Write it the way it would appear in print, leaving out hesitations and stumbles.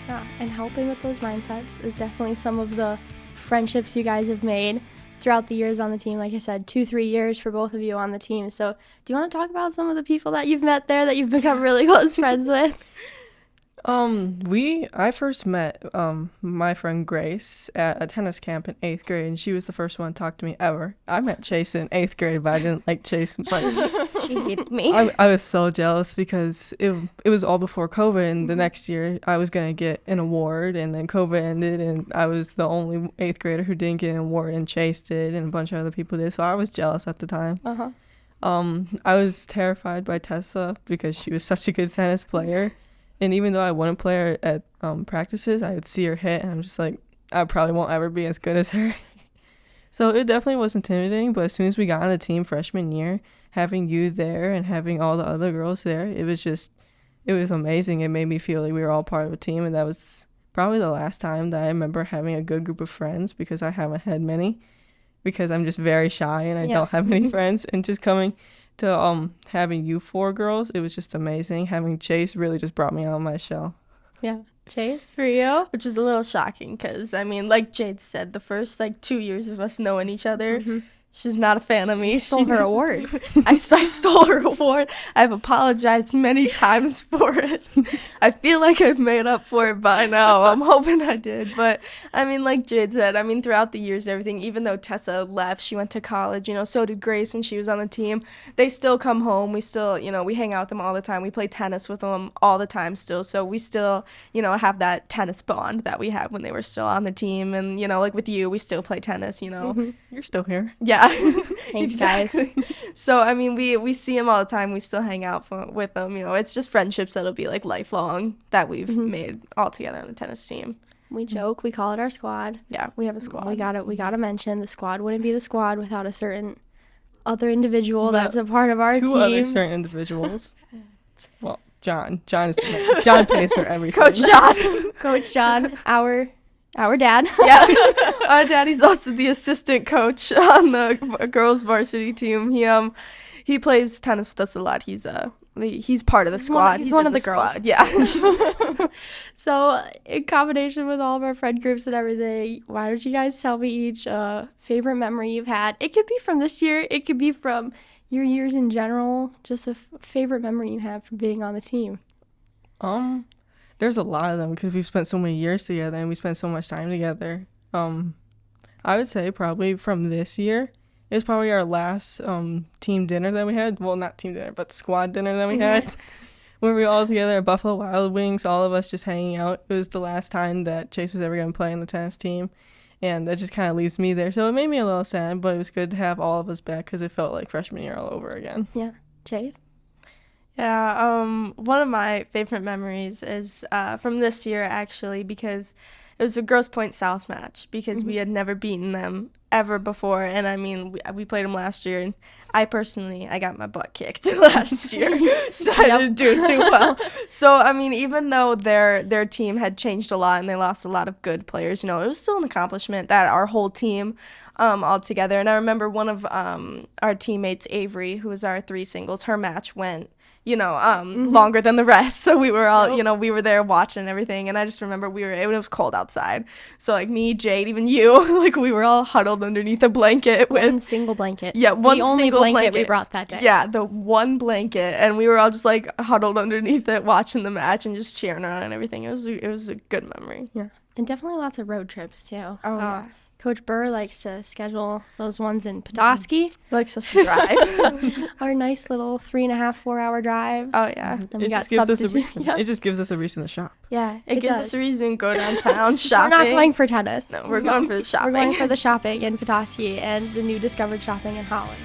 Yeah, and helping with those mindsets is definitely some of the friendships you guys have made throughout the years on the team. Like I said, 2-3 years for both of you on the team. So do you want to talk about some of the people that you've met there that you've become really close friends with? I first met my friend Grace at a tennis camp in 8th grade, and she was the first one to talk to me ever. I met Chayse in 8th grade, but I didn't like Chayse much. She hated me. I was so jealous because it was all before COVID, and the next year I was gonna get an award, and then COVID ended, and I was the only 8th grader who didn't get an award, and Chayse did, and a bunch of other people did. So I was jealous at the time. I was terrified by Tessa because she was such a good tennis player. And even though I wouldn't play her at practices, I would see her hit, and I'm just like, I probably won't ever be as good as her. So it definitely was intimidating, but as soon as we got on the team freshman year, having you there and having all the other girls there, it was amazing. It made me feel like we were all part of a team, and that was probably the last time that I remember having a good group of friends, because I haven't had many, because I'm just very shy and I don't have many friends. And just coming to having you 4 girls, it was just amazing. Having Chayse really just brought me out of my shell. Yeah. Chayse, for you? Which is a little shocking because, I mean, like Jade said, the first 2 years of us knowing each other, she's not a fan of me. You stole her award. I stole her award. I've apologized many times for it. I feel like I've made up for it by now. I'm hoping I did. But, I mean, like Jade said, I mean, throughout the years, everything, even though Tessa left, she went to college, so did Grace when she was on the team. They still come home. We still, we hang out with them all the time. We play tennis with them all the time still. So we still, have that tennis bond that we had when they were still on the team. And, like with you, we still play tennis, You're still here. Yeah. Thanks, guys. So, I mean, we see them all the time. We still hang out with them. It's just friendships that'll be, lifelong that we've made all together on the tennis team. We joke. We call it our squad. Yeah, we have a squad. We gotta mention the squad wouldn't be the squad without a certain other individual that's a part of our team. 2 other certain individuals. Well, John is the man. John pays for everything. Coach John, our dad. Yeah, our daddy's also the assistant coach on the girls varsity team. He plays tennis with us a lot. He's part of the squad. He's one of the girls. Squad. Yeah. So, in combination with all of our friend groups and everything, why don't you guys tell me each favorite memory you've had? It could be from this year. It could be from your years in general. Just a favorite memory you have from being on the team. There's a lot of them because we've spent so many years together and we spent so much time together. I would say probably from this year, it was probably our last team dinner that we had. Well, not team dinner, but squad dinner that we had. When we were all together at Buffalo Wild Wings, all of us just hanging out. It was the last time that Chayse was ever going to play in the tennis team. And that just kind of leaves me there. So it made me a little sad, but it was good to have all of us back because it felt like freshman year all over again. Yeah. Chayse? Yeah, one of my favorite memories is from this year, actually, because it was a Grosse Pointe South match, because we had never beaten them ever before. And, I mean, we played them last year, and I got my butt kicked last year, so I didn't do too well. So, I mean, even though their team had changed a lot and they lost a lot of good players, it was still an accomplishment that our whole team all together. And I remember one of our teammates, Avery, who was our 3 singles, her match went longer than the rest. So we were all, we were there watching and everything. And I just remember it was cold outside. So me, Jade, even you, we were all huddled underneath a blanket with one single blanket. Yeah, the only blanket we brought that day. Yeah, the one blanket. And we were all just huddled underneath it, watching the match and just cheering around and everything. It was a good memory. Yeah. And definitely lots of road trips too. Oh, yeah. Coach Burr likes to schedule those ones in Petoskey. Likes us to drive. Our nice little 3.5-4 hour drive. Oh, yeah. Then we got substitutes. It just gives us a reason to shop. Yeah, it gives us a reason to go downtown shopping. We're not going for tennis. No, we're going for the shopping. We're going for the shopping in Petoskey and the new discovered shopping in Holland.